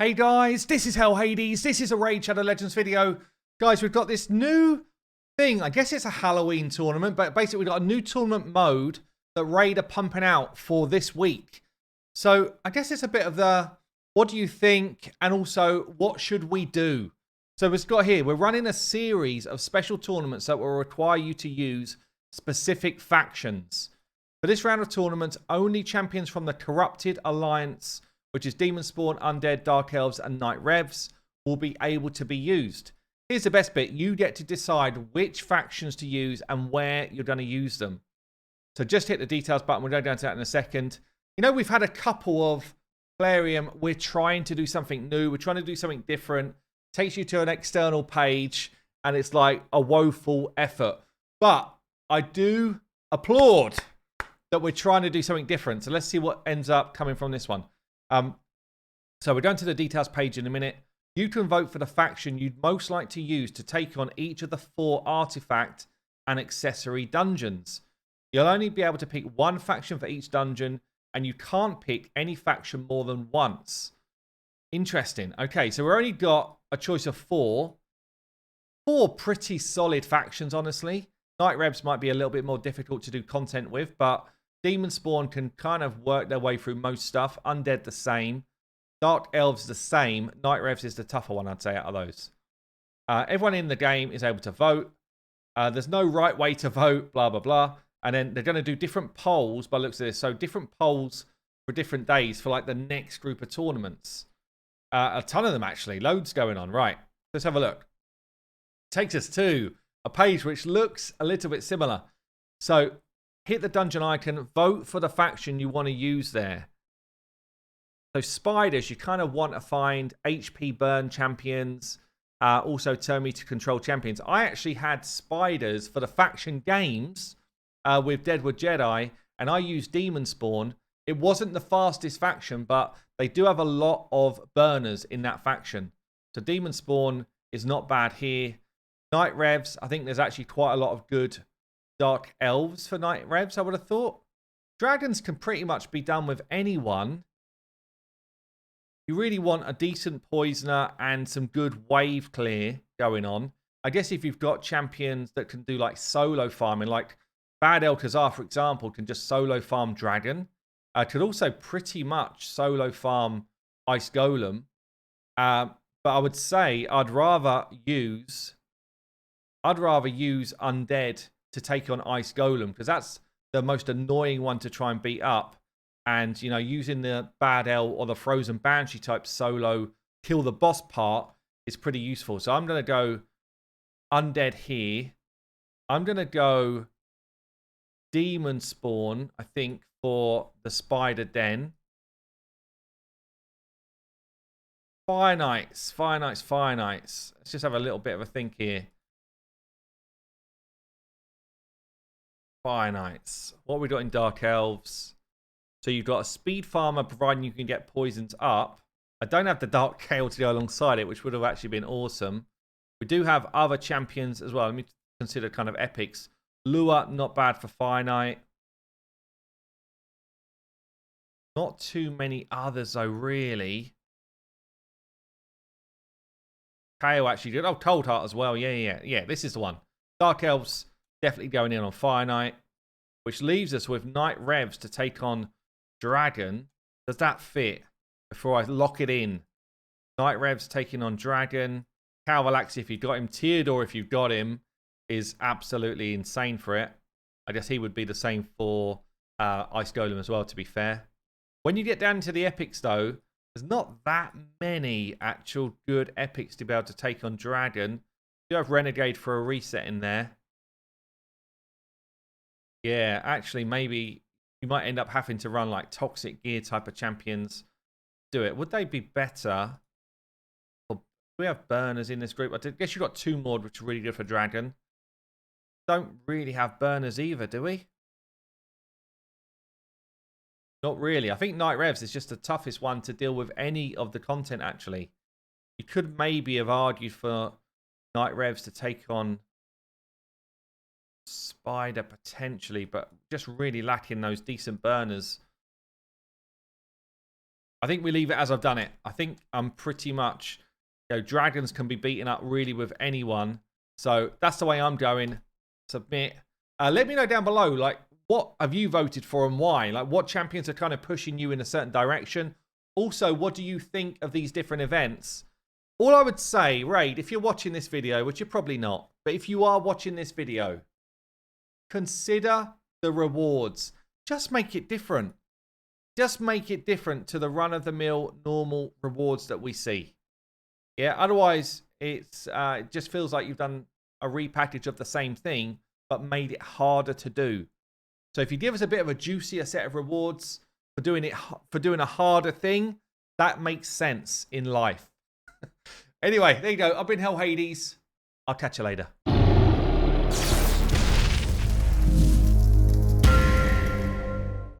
Hey guys, this is Hell Hades. This is a Raid Shadow Legends video. Guys, we've got this new thing. I guess it's a Halloween tournament, but basically we've got a new tournament mode that Raid are pumping out for this week. So I guess it's a bit of the, what do you think? And also, what should we do? So we've got here, we're running a series of special tournaments that will require you to use specific factions. For this round of tournaments, only champions from the Corrupted Alliance, which is Demon Spawn, Undead, Dark Elves, and Night Revs, will be able to be used. Here's the best bit. You get to decide which factions to use and where you're going to use them. So just hit the details button. We'll go down to that in a second. You know, we've had a couple of Plarium. We're trying to do something new. We're trying to do something different. Takes you to an external page, and it's like a woeful effort. But I do applaud that we're trying to do something different. So let's see what ends up coming from this one. So we're going to the details page in a minute. You can vote for the faction you'd most like to use to take on each of the 4 artifact and accessory dungeons. You'll only be able to pick one faction for each dungeon, and you can't pick any faction more than once. Interesting. Okay, so we've only got a choice of 4. 4 pretty solid factions, honestly. Night Revs might be a little bit more difficult to do content with, but Demon Spawn can kind of work their way through most stuff. Undead the same. Dark Elves the same. Night Revs is the tougher one, I'd say, out of those. Everyone in the game is able to vote. There's no right way to vote, blah, blah, blah. And then they're going to do different polls by the looks of this. So different polls for different days for like the next group of tournaments. A ton of them, actually. Loads going on. Right. Let's have a look. Takes us to a page which looks a little bit similar. So hit the dungeon icon. Vote for the faction you want to use there. So spiders, you kind of want to find HP burn champions, also turn me to control champions. I actually had spiders for the faction games with Deadwood Jedi, and I used Demon Spawn. It wasn't the fastest faction, but they do have a lot of burners in that faction. So Demon Spawn is not bad here. Night Revs, I think there's actually quite a lot of good Dark Elves for Night Revs, I would have thought. Dragons can pretty much be done with anyone. You really want a decent poisoner and some good wave clear going on. I guess if you've got champions that can do like solo farming, like Bad Elkazar, for example, can just solo farm Dragon. Could also pretty much solo farm Ice Golem. But I would say I'd rather use Undead to take on Ice Golem, because that's the most annoying one to try and beat up. And, you know, using the Bad El or the Frozen Banshee type solo kill the boss part is pretty useful. So I'm going to go Undead here. I'm going to go Demon Spawn, I think, for the Spider Den. Fire Knights. Let's just have a little bit of a think here. Fire Knights. What have we got in Dark Elves? So you've got a speed farmer, providing you can get poisons up. I don't have the Dark Gale to go alongside it, which would have actually been awesome. We do have other champions as well. Let me consider kind of epics. Lua, not bad for Fire Knight. Not too many others, though, really. KO actually did. Oh, Cold Heart as well. Yeah, this is the one. Dark Elves definitely going in on Fire Knight, which leaves us with Night Revs to take on Dragon. Does that fit? Before I lock it in. Night Revs taking on Dragon. Calvalax, if you've got him. Theodore, if you've got him, is absolutely insane for it. I guess he would be the same for Ice Golem as well, to be fair. When you get down to the epics, though, there's not that many actual good epics to be able to take on Dragon. You have Renegade for a reset in there. Yeah, actually, maybe you might end up having to run like Toxic Gear type of champions. Do it. Would they be better? Or we have burners in this group. I guess you've got 2 more, which are really good for Dragon. Don't really have burners either, do we? Not really. I think Night Revs is just the toughest one to deal with any of the content, actually. You could maybe have argued for Night Revs to take on Spider potentially, but just really lacking those decent burners. I think we leave it as I've done it. I think I'm pretty much, dragons can be beaten up really with anyone. So that's the way I'm going. Submit. Let me know down below, like, what have you voted for and why? Like, what champions are kind of pushing you in a certain direction? Also, what do you think of these different events? All I would say, Raid, if you're watching this video, which you're probably not, but if you are watching this video, consider the rewards. Just make it different. Just make it different to the run-of-the-mill normal rewards that we see. Yeah, otherwise, it just feels like you've done a repackage of the same thing, but made it harder to do. So if you give us a bit of a juicier set of rewards for doing a harder thing, that makes sense in life. Anyway, there you go. I've been Hell Hades. I'll catch you later.